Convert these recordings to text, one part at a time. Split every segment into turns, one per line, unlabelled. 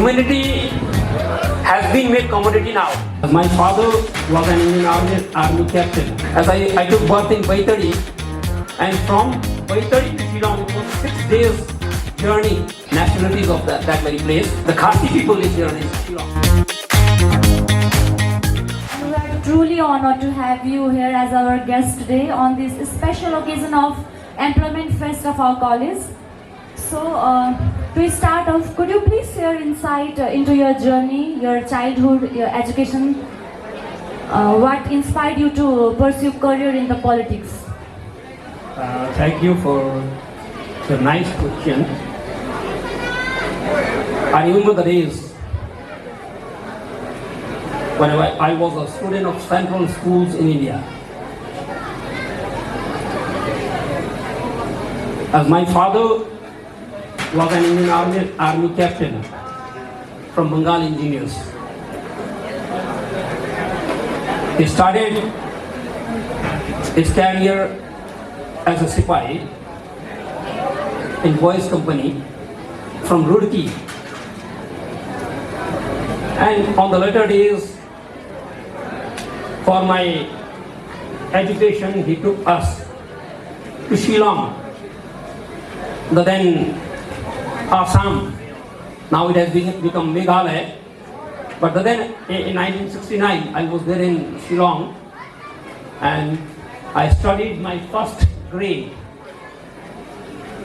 humanity has been made commodity now. My father was an Indian army captain. As I took birth in Baitari, and from Baitari to Shillong, it was 6 days journey. Nationalities of that very place. The Khasi people live here in Shillong.
We are truly honored to have you here as our guest today on this special occasion of Employment Fest of our college. So, to start off, could you please share insight into your journey, your childhood, your education? What inspired you to pursue career in the politics?
Thank you for the nice question. I remember the days when I was a student of central schools in India. As my father was an Indian army captain from Bengal engineers. He started his career as a Sipahi in boys' company from Roorkee. And on the later days, for my education, he took us to Shillong, the then Assam. Now it has become Meghalaya. But then in 1969, I was there in Shillong, and I studied my first grade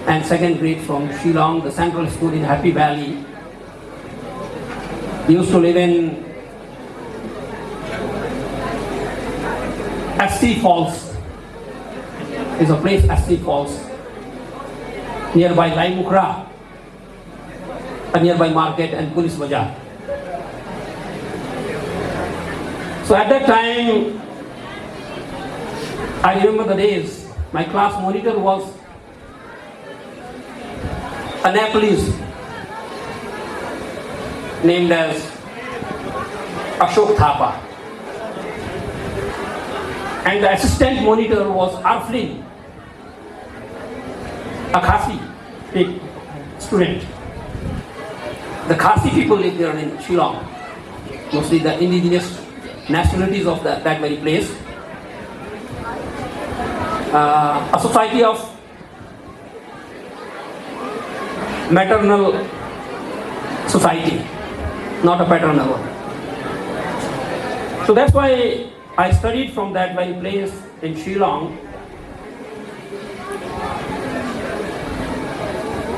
and second grade from Shillong, the central school in Happy Valley. Used to live in St. Falls. Is a place, St. Falls, nearby Laimukra, a nearby market and police bazaar. So at that time, I remember the days, my class monitor was a Nepalese named as Ashok Thapa. And the assistant monitor was Arflin, a Khasi student. The Khasi people live there in Shillong, mostly the indigenous nationalities of that very place. A society of maternal society, not a paternal one. So that's why I studied from that very place in Shillong.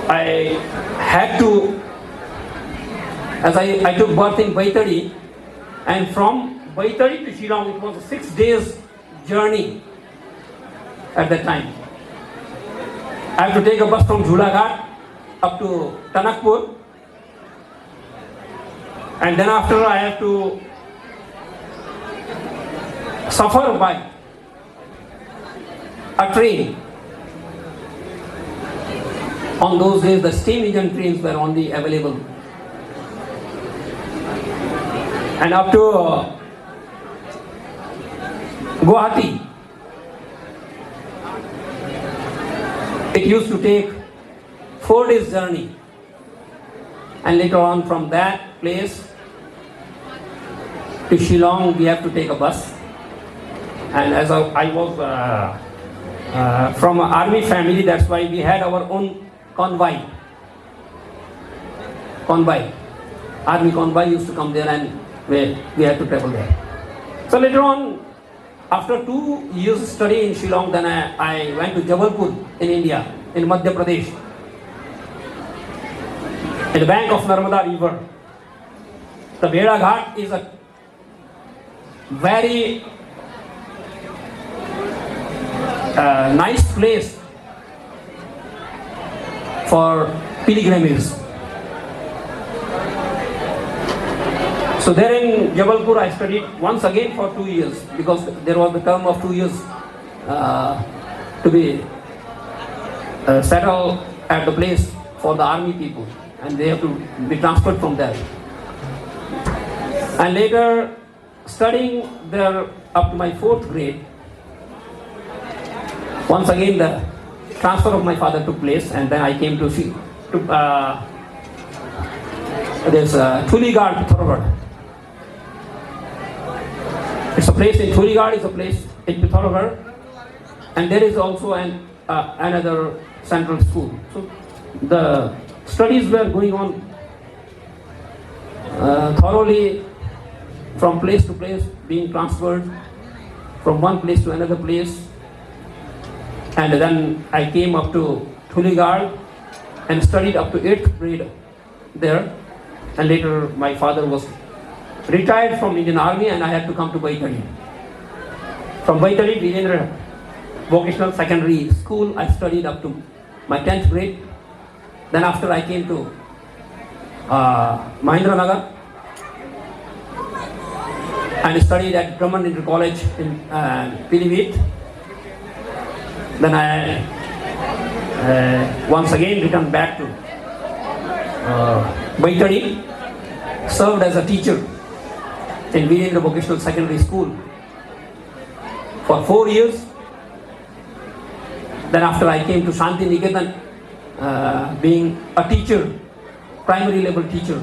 I had to, as I took birth in Baitari, and from Baitari to Shillong, it was a 6 days journey at that time. I have to take a bus from Jhulaghat up to Tanakpur, and then after I have to suffer by a train. On those days, the steam engine trains were only available. And up to Guwahati, it used to take 4 days journey. And later on from that place to Shillong, we have to take a bus. And as I was from an army family, that's why we had our own convoy. Army convoy used to come there, and we had to travel there. So later on, after 2 years study in Shillong, then I went to Jabalpur in India, in Madhya Pradesh, at the bank of Narmada River. The Beda Ghat is a very nice place for pilgrimage. So there in Jabalpur, I studied once again for 2 years, because there was the term of 2 years to be settled at the place for the army people, and they have to be transferred from there. And later, studying there up to my 4th grade, once again the transfer of my father took place, and then I came to There's Thuligad, Pithoragarh. It's a place in Thuligad, it's a place in Pithoragarh, and there is also another central school. So the studies were going on thoroughly, from place to place, being transferred from one place to another place. And then I came up to Thuligad and studied up to 8th grade there. And later my father was retired from Indian Army and I had to come to Baitari. From Baitari, Rajendra Vocational Secondary School, I studied up to my 10th grade. Then after I came to Mahendranagar and studied at Brixton College in Pilibhit. Then I once again returned back to Baitari, served as a teacher in Rajendra Vocational Secondary School for 4 years. Then after I came to Shanti Niketan, being a teacher, primary level teacher,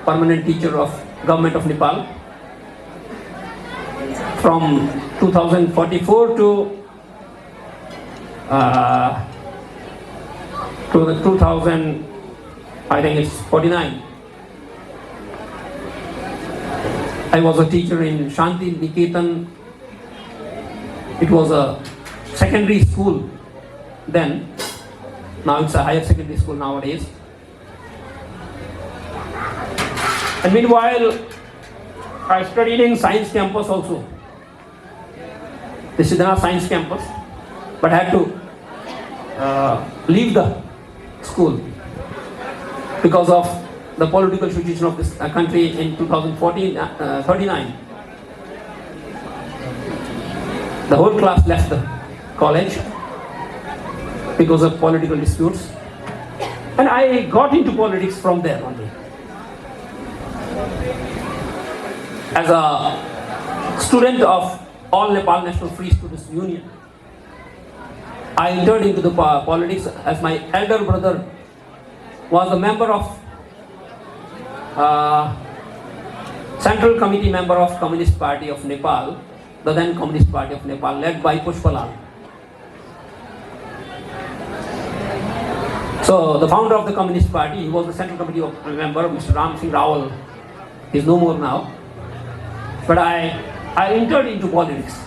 permanent teacher of Government of Nepal. From 2044 to the 2000, I think it's 49. I was a teacher in Shanti Niketan. It was a secondary school then. Now it's a higher secondary school nowadays. And meanwhile, I studied in science campus also. The Siddhana Science Campus, but had to leave the school because of the political situation of this country in 2039. The whole class left the college because of political disputes, and I got into politics from there only. As a student of All Nepal National Free Students Union, I entered into the politics as my elder brother was a member of Central Committee member of Communist Party of Nepal, the then Communist Party of Nepal, led by Pushpalal. So the founder of the Communist Party, he was the Central Committee member, Mr. Rajendra Rawal. He's no more now. But I entered into politics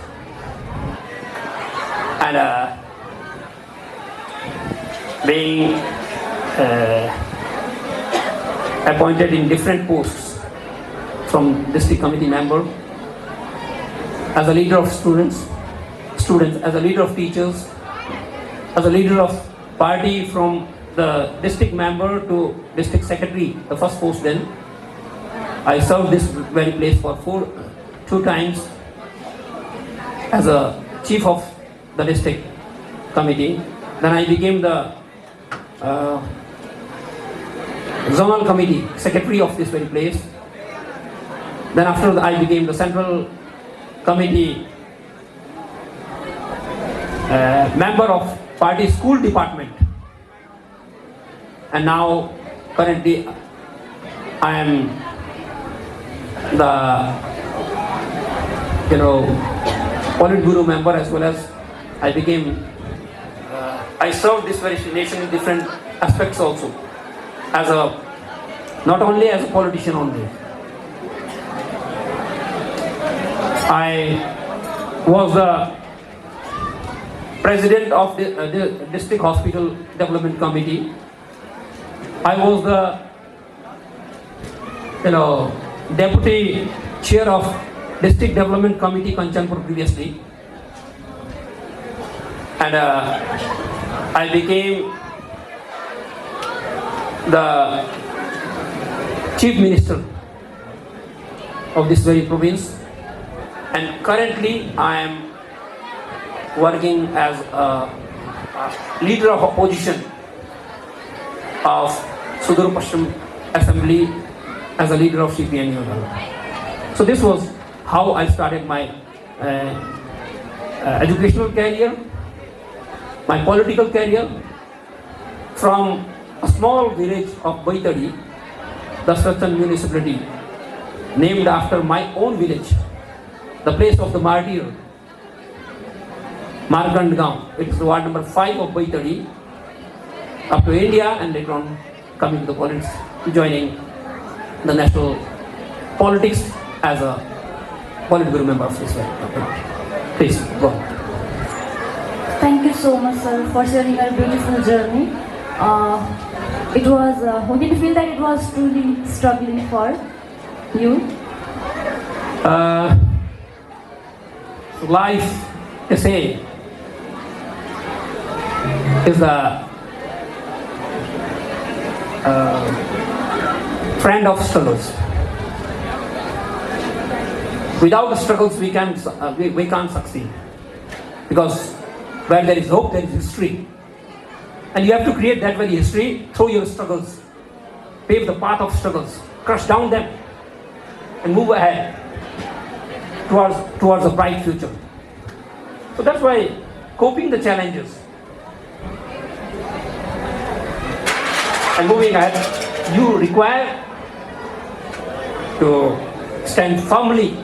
and being appointed in different posts, from district committee member, as a leader of students, as a leader of teachers, as a leader of party, from the district member to district secretary, the first post then. I served this very place for 2 times as a chief of the district committee. Then I became the zonal committee secretary of this very place. Then after that, I became the central committee member of party school department. And now currently I am the Politburo member, as well as I became I served this very nation in different aspects also, as a not only as a politician only. I was the president of the district hospital development committee. I was the deputy chair of district development committee Kanchanpur previously, and I became the chief minister of this very province, and currently I am working as a leader of opposition of Sudhurpaschim assembly, as a leader of CPNU. So this was how I started my educational career, my political career, from a small village of Baitari the Brixton municipality, named after my own village, the place of the martyr, Markandgaon. It is ward number 5 of Baitadi, up to India, and later on coming to the politics, joining the national politics as a political member of this country. Please go on.
Thank you so much, sir, for sharing your beautiful journey. It was, did you feel that it was truly struggling for you?
Life, they say, is the friend of struggles. Without the struggles, we can't succeed. Because where there is hope, there is history. And you have to create that very history through your struggles. Pave the path of struggles, crush down them, and move ahead towards a bright future. So that's why coping the challenges and moving ahead, you require to stand firmly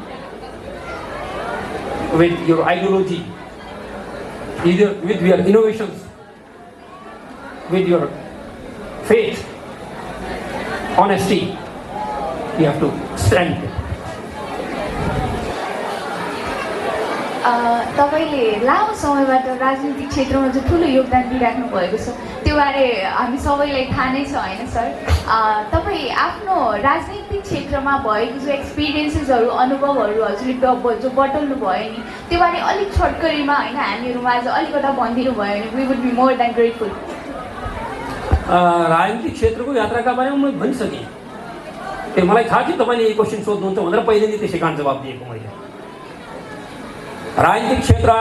with your ideology, either with your innovations, with your faith, honesty. You have to stand.
तपाईँले लामो समयबाट राजनीतिक क्षेत्रमा जो ठुलो योगदान दिइराख्नु भएको छ त्यो बारे हामी सबैलाई थाहा नै छ होइन सर? तपाईँ आफ्नो राजनीतिक क्षेत्रमा भएको जो एक्सपिरियन्सेसहरू अनुभवहरू हजुरले जो बटुल्नु भयो नि त्यो बारे अलिक छोटकरीमा होइन हामीहरूमा आज अलिकता भनिदिनु भयो भने we would be more than grateful.
राजनीतिक क्षेत्रको यात्राका बारेमा म भनिसकेँ। त्यो मलाई थाहा थियो तपाईँले यो क्वेसन सोध्नुहुन्छ भनेर पहिले नै त्यसै कारण जवाब दिएको मैले। राजनीतिक क्षेत्रका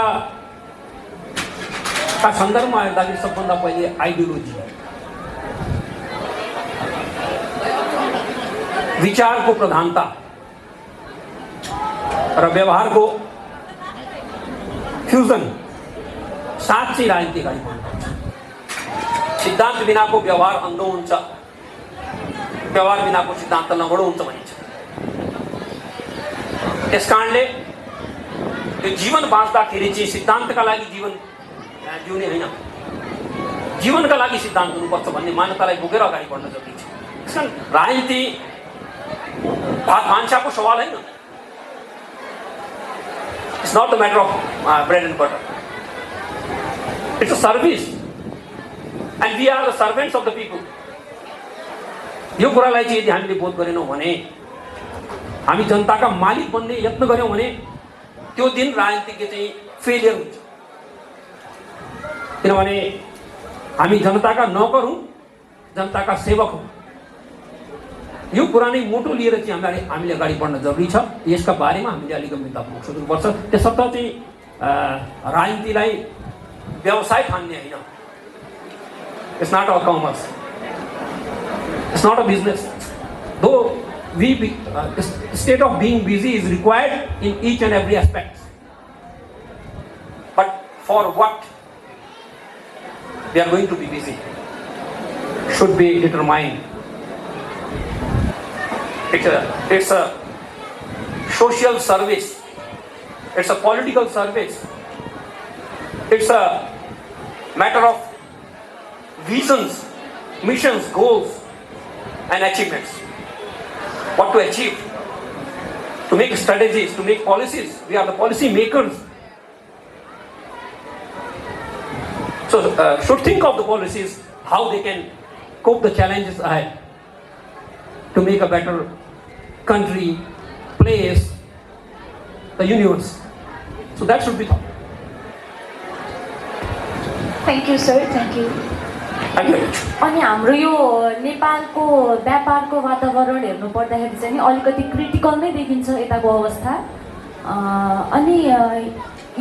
सन्दर्भमा हेर्दाखेरि सबभन्दा पहिले आइडियोलोजी, विचारको प्रधानता र व्यवहारको फ्युजन साथ चाहिँ राजनीति अगाडि बढ्नुपर्छ। सिद्धान्त बिनाको व्यवहार अन्धो हुन्छ, व्यवहार बिनाको सिद्धान्त नबडो हुन्छ भनिन्छ। त्यसकारणले यो जीवन बाँच्दाखेरि चाहिँ सिद्धान्तका लागि जीवन जिउने होइन, जीवनका लागि सिद्धान्त हुनुपर्छ भन्ने मान्यतालाई बोकेर अगाडि बढ्न जरुरी छ। त्यसकारण राजनीति भात भान्साको सवाल होइन। It's not the matter of bread and butter, it's a service and we are the servants of the people. यो कुरालाई चाहिँ यदि हामीले बोध गरेनौँ भने, हामी जनताका मालिक बन्ने यत्न गऱ्यौँ भने त्यो दिन राजनीतिज्ञ चाहिँ फेलियर हुन्छ। किनभने हामी जनताका नौकर हौँ, जनताका सेवक हौँ। यो कुरा नै मोटो लिएर चाहिँ हामीले अगाडि बढ्न जरुरी छ। यसका बारेमा हामीले अलिक गम्भीरतापूर्वक सोच्नुपर्छ। त्यसर्थ चाहिँ राजनीतिलाई व्यवसाय ठान्ने होइन। It's nut a commerce, it's not a business. दो state of being busy is required in each and every aspect, but for what we are going to be busy should be determined. It's a social service, it's a political service, it's a matter of visions, missions, goals and achievements. What to achieve, to make strategies, to make policies. We are the policy makers. So should think of the policies, how they can cope the challenges ahead to make a better country, place, the universe. So that should be thought.
Thank you, sir. Thank you.
अनि हाम्रो यो नेपालको व्यापारको वातावरण हेर्नु पर्दाखेरि चाहिँ अलिकति critical नै देखिन्छ यताको अवस्था। अनि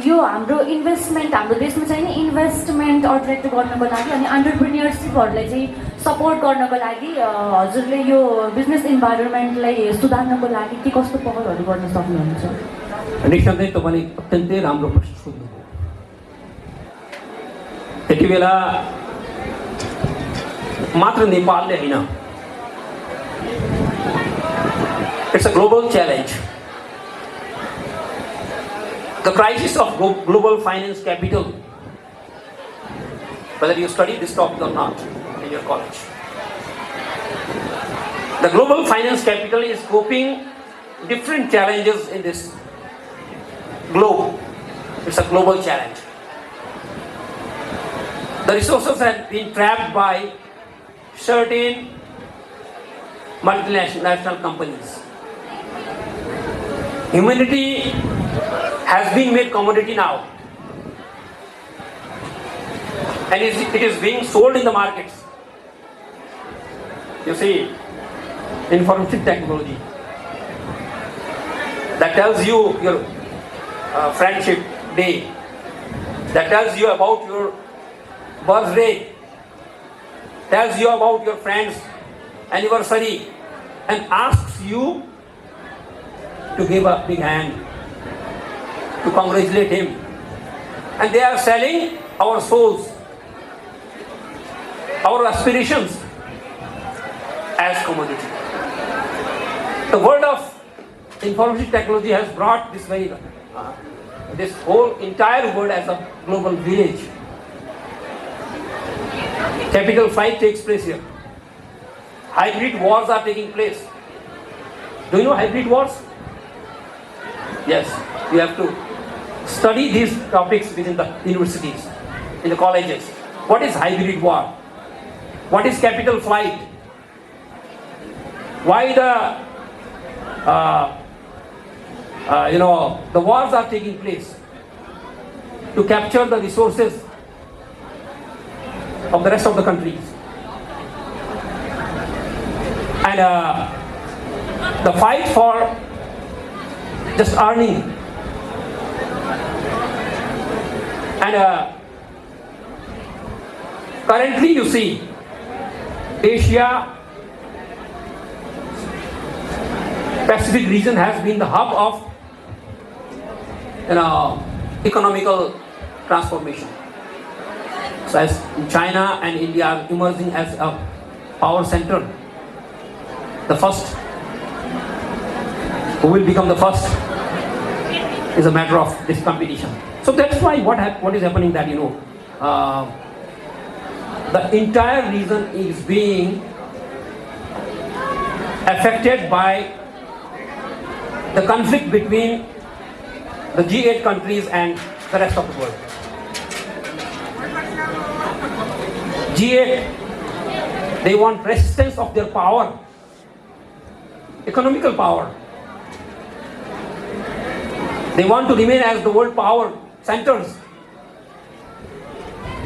यो हाम्रो इन्भेस्टमेन्ट, हाम्रो देशमा चाहिँ नि इन्भेस्टमेन्ट अट्र्याक्ट गर्नको लागि अनि एन्टरप्रेन्योरसिपहरूलाई चाहिँ सपोर्ट गर्नको लागि हजुरले यो बिजनेस इन्भाइरोमेन्टलाई सुधार्नको लागि के कस्तो पहलहरू गर्न सक्नुहुन्छ?
निसन्देह तपाईँले अत्यन्तै राम्रो प्रश्न सोध्नुभयो। त्यति बेला मात्र नेपालले होइन, It's a global challenge. The crisis of global finance capital, whether you study this topic or not in your college. The global finance capital is coping different challenges in this globe. It's a global challenge. The resources have been trapped by certain multinational companies. Humanity has been made commodity now, and it is being sold in the markets. You see, information technology that tells you your friendship day, that tells you about your birthday, tells you about your friend's anniversary, and asks you to give a big hand, to congratulate him. And they are selling our souls, our aspirations as commodity. The world of information technology has brought this whole entire world as a global village. Capital flight takes place here. Hybrid wars are taking place. Do you know hybrid wars? Yes, you have to study these topics within the universities, in the colleges. What is hybrid war? What is capital flight? Why the wars are taking place? To capture the resources of the rest of the countries. And the fight for just earning. And currently you see Asia Pacific region has been the hub of economical transformation. So as China and India are emerging as a power center, the first who will become the first is a matter of this competition. So that's why what is happening that the entire region is being affected by the conflict between the G8 countries and the rest of the world. G8, they want resistance of their power, economical power. They want to remain as the world power centers.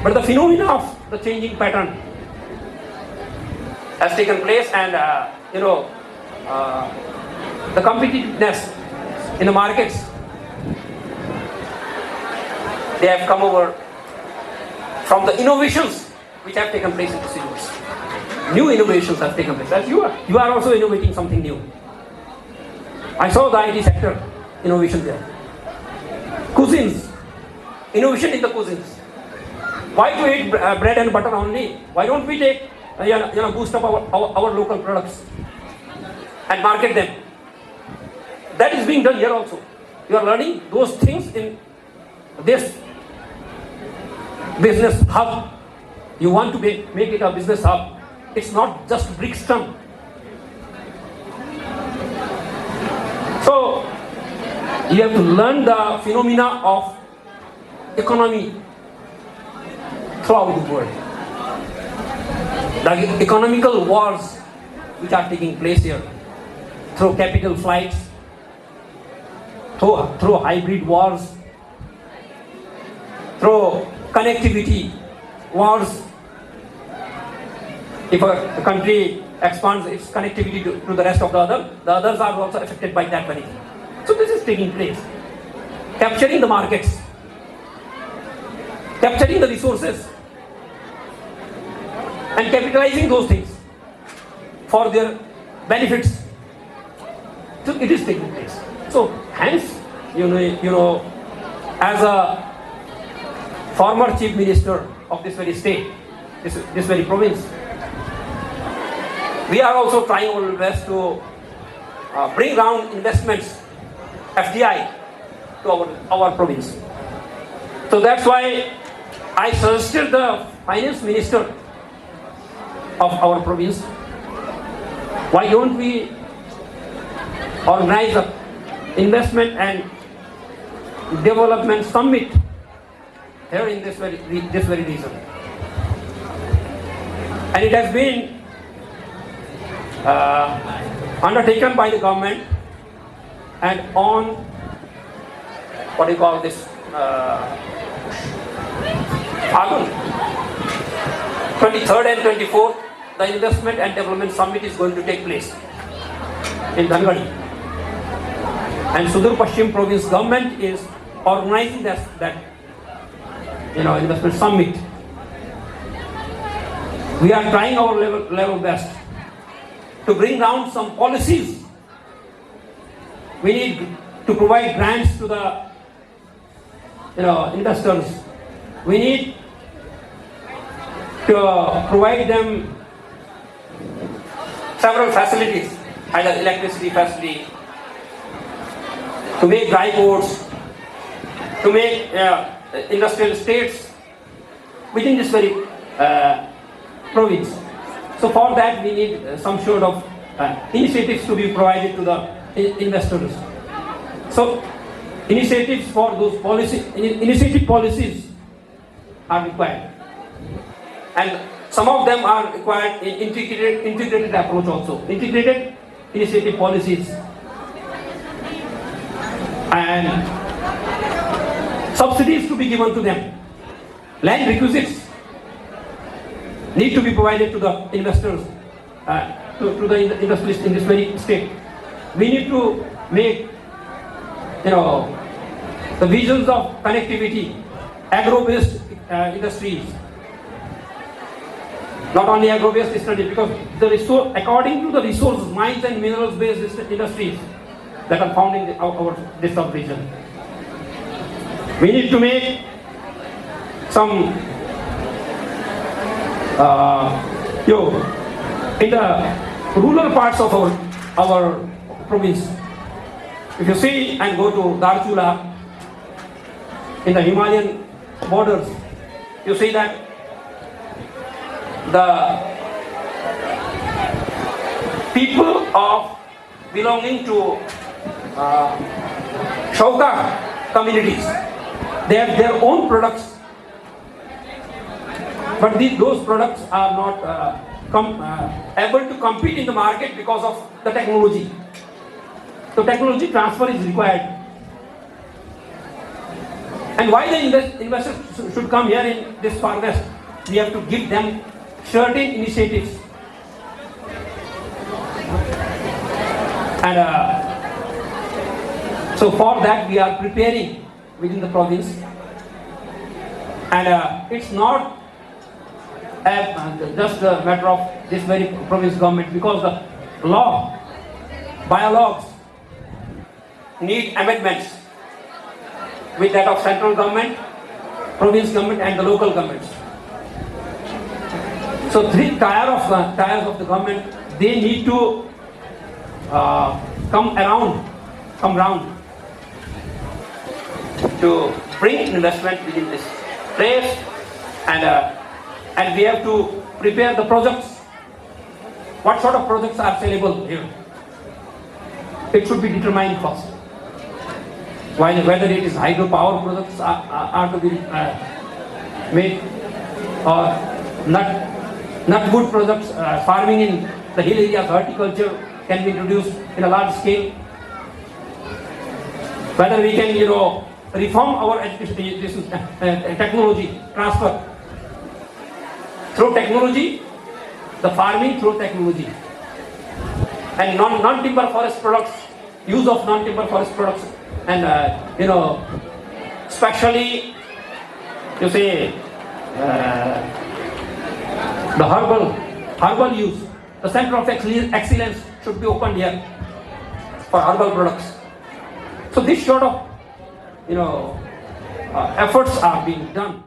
But the phenomena of the changing pattern has taken place, and the competitiveness in the markets, they have come over from the innovations which have taken place in this universe. New innovations have taken place. As you are also innovating something new. I saw the IT sector innovation there. Cuisines, innovation in the cuisines. Why to eat bread and butter only? Why don't we take boost up our local products and market them? That is being done here also. You are learning those things in this business hub. You want to make it a business hub. It's not just Brixton. So you have to learn the phenomena of economy throughout the world. The economical wars which are taking place here, through capital flights, through hybrid wars, through connectivity wars. If a country expands its connectivity to the rest of the others are also affected by that very thing. So this is taking place. Capturing the markets, capturing the resources, and capitalizing those things for their benefits. So it is taking place. So hence, as a former chief minister of this very state, this very province, we are also trying our best to bring round investments, FDI, to our province. So that's why I suggested the finance minister of our province, why don't we organize an investment and development summit here in this very region. And it has been undertaken by the government, and on what do you call this, August 23rd and 24th, the investment and development summit is going to take place in Dangadi. And Sudhurpaschim province government is organizing that investment summit. We are trying our level best to bring down some policies. We need to provide grants to the investors. We need to provide them several facilities, either electricity facility, to make dry ports, to make industrial estates within this very province. So for that we need some sort of initiatives to be provided to the investors. So initiatives for those initiative policies are required, and some of them are required in integrated approach also, integrated initiative policies, and subsidies to be given to them. Land requisites need to be provided to the investors, to the industries in this very state. We need to make the visions of connectivity, agro-based industries, not only agro-based industries, because the resource, according to the resources, mines and minerals-based industries that are found in our this sub-region. We need to make some in the rural parts of our province. If you see and go to Darchula in the Himalayan borders, you see that the people of belonging to Shauka communities, they have their own products, but those products are not able to compete in the market because of the technology. So technology transfer is required. And why the investors should come here in this far west? We have to give them certain initiatives. And so for that we are preparing within the province. And it's not just a matter of this very province government, because the law, bylaws need amendments with that of central government, province government and the local governments. So three tiers of the government, they need to come round to bring investment within this place, and we have to prepare the projects. What sort of projects are sellable here? It should be determined first. Whether it is hydropower products are to be made, or nut wood products, farming in the hill areas, horticulture can be introduced in a large scale. Whether we can, reform our education, technology transfer through technology, the farming through technology, and non-timber forest products, use of non-timber forest products, and especially you say the herbal use. The center of excellence should be opened here for herbal products. So this sort of efforts are being done.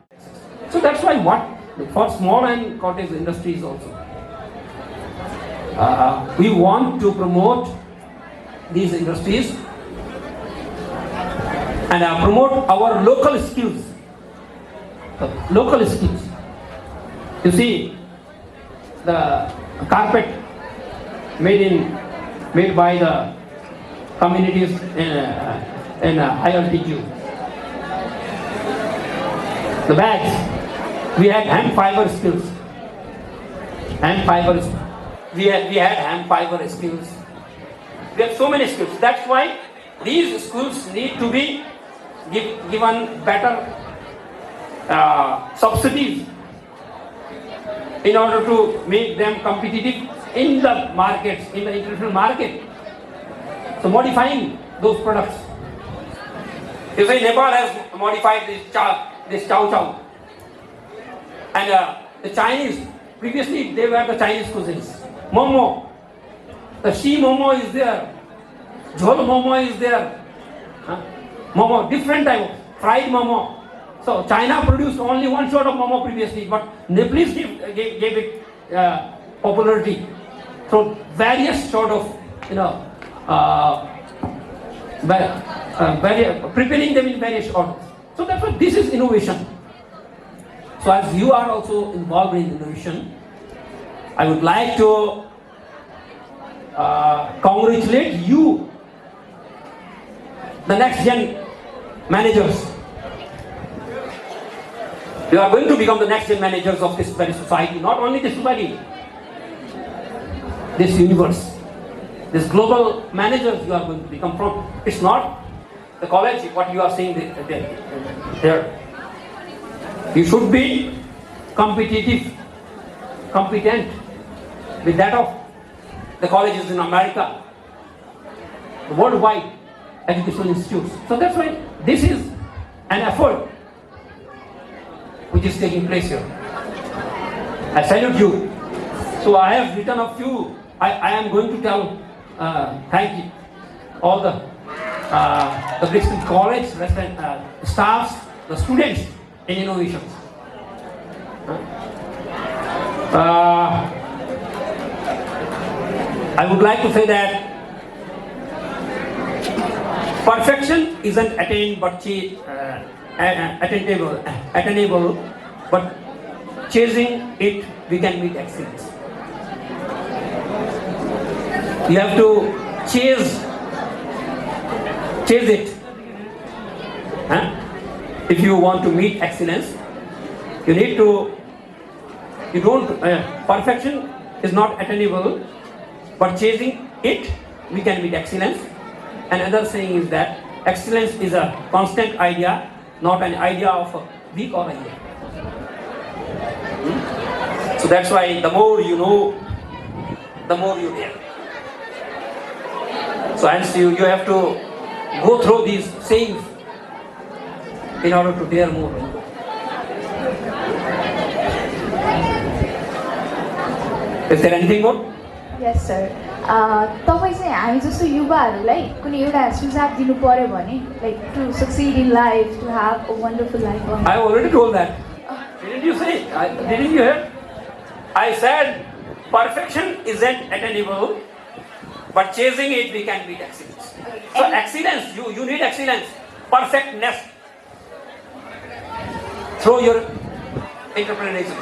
So that's why for small and cottage industries also, we want to promote these industries and promote our local skills. Local skills. You see, the carpet made by the communities in high altitude. The bags, we had hand fiber skills. We had hand fiber skills. We have so many skills. That's why these schools need to be given better subsidies in order to make them competitive in the markets, in the international market. So modifying those products. You say Nepal has modified this chow chow. And the Chinese, previously they were the Chinese cuisines. Momo, the she momo is there. Jhol momo is there. Momo, different type of fried momo. So China produced only one sort of momo previously, but Nepalese gave it popularity. So various sort of, preparing them in various orders. So that's what this is innovation. So as you are also involved in innovation, I would like to congratulate you, the next gen managers. You are going to become the next gen managers of this very society, not only this society, this universe. This global managers you are going to become from. It's not the college, what you are saying there. You should be competitive, competent with that of the colleges in America, the worldwide educational institutes. So that's why this is an effort which is taking place here. I salute you. So I have written a few. I am going to tell thank you all the Brixton College staffs, the students in innovations. I would like to say that perfection isn't attained but attainable, but chasing it we can meet excellence. You have to chase it. If you want to meet excellence, perfection is not attainable, but chasing it, we can meet excellence. Another saying is that excellence is a constant idea, not an idea of a week or a year. So that's why the more you know, the more you dare. So hence you have to go through these sayings in order to dare more. Is there anything more?
Yes, sir. तपाईँ चाहिँ हामी जस्तो युवाहरूलाई कुनै एउटा सुझाव दिनु पर्यो भने like to succeed in life, to have a wonderful life.
I already told that. Didn't you say? Didn't you hear? I said perfection isn't attainable, but chasing it we can beat excellence. So excellence, you need excellence, perfectness. Through your interpretation.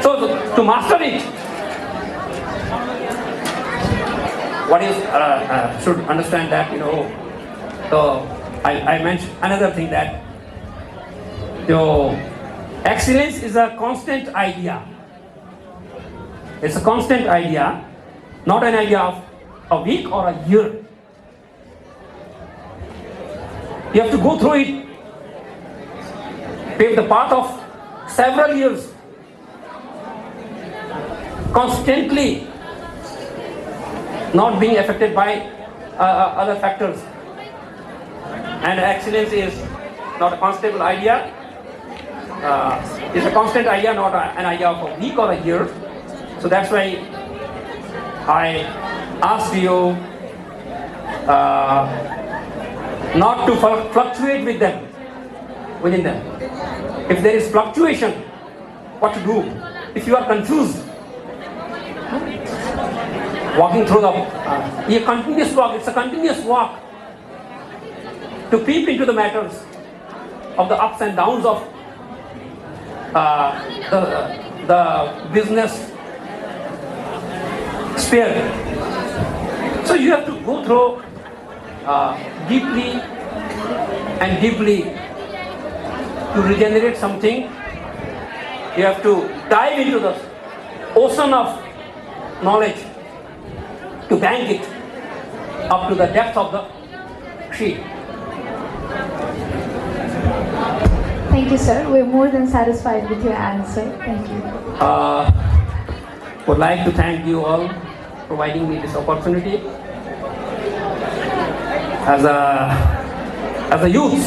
So to master it, what is should understand that So I mentioned another thing that excellence is a constant idea. It's a constant idea, not an idea of a week or a year. You have to go through it, pave the path of several years, constantly, not being affected by other factors. And excellence is not a constable idea. It's a constant idea, not an idea of a week or a year. So that's why I asked you not to fluctuate within them. If there is fluctuation, what to do? If you are confused, walking through the a continuous walk. It's a continuous walk to peep into the matters of the ups and downs of the business sphere. So you have to go through deeply and deeply to regenerate something. You have to dive into the ocean of knowledge to bank it up to the depth of the sea.
Thank you, sir. We're more than satisfied with your answer. Thank you.
Would like to thank you all for providing me this opportunity. As a youth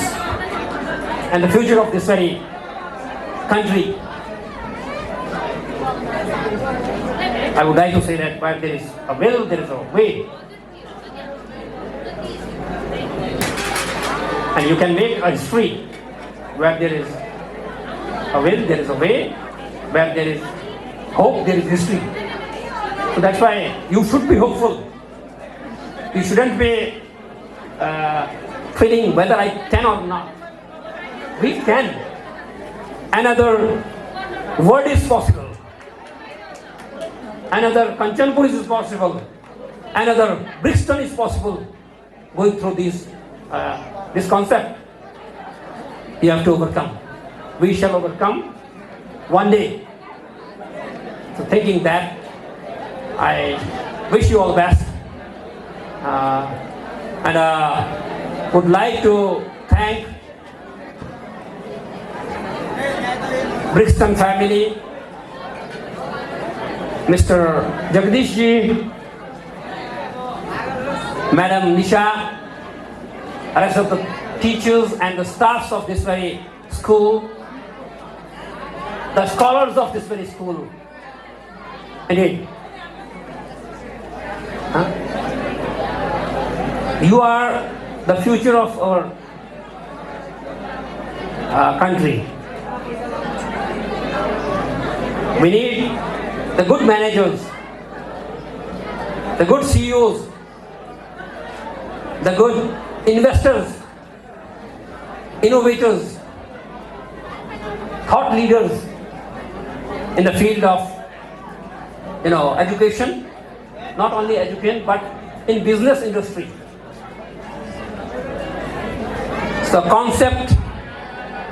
and the future of this very country, I would like to say that where there is a will, there is a way. And you can make a history. Where there is a will, there is a way. Where there is hope, there is history. So that's why you should be hopeful. You shouldn't be feeling whether I can or not. We can. Another word is possible. Another Kanchanpur is possible. Another Brixton is possible. Going through this concept, you have to overcome. We shall overcome one day. So thinking that, I wish you all the best. And would like to thank Brixton family, Mr. Jagdish ji, Madam Nisha, rest of the teachers and the staffs of this very school, the scholars of this very school. Indeed. You are the future of our country. We need the good managers, the good CEOs, the good investors, innovators, thought leaders in the field of education, not only education but in business industry. So concept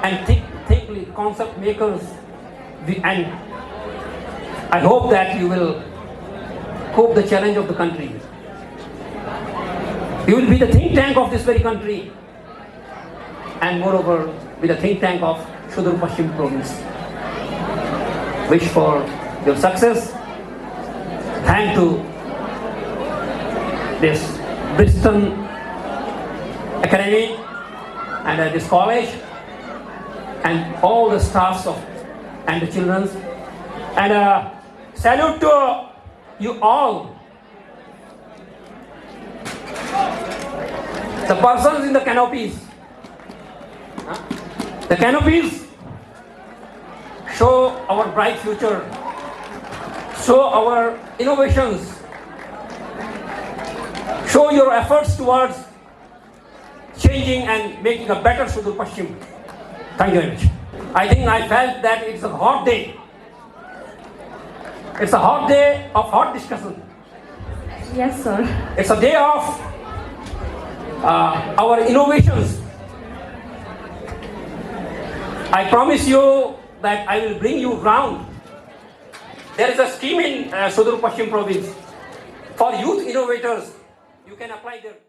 and think concept makers, and I hope that you will cope the challenge of the country. You will be the think tank of this very country, and moreover be the think tank of Sudhurpaschim province. Wish for your success. Thank to this Brixton Academy and this college and all the staffs of and the children, and salute to you all. The persons in the canopies. The canopies show our bright future, show our innovations, show your efforts towards changing and making a better Sudhurpaschim. Thank you very much. I think I felt that it's a hot day. It's a hot day of hot discussion.
Yes, sir.
It's a day of our innovations. I promise you that I will bring you round. There is a scheme in Sudhurpaschim province for youth innovators. You can apply there.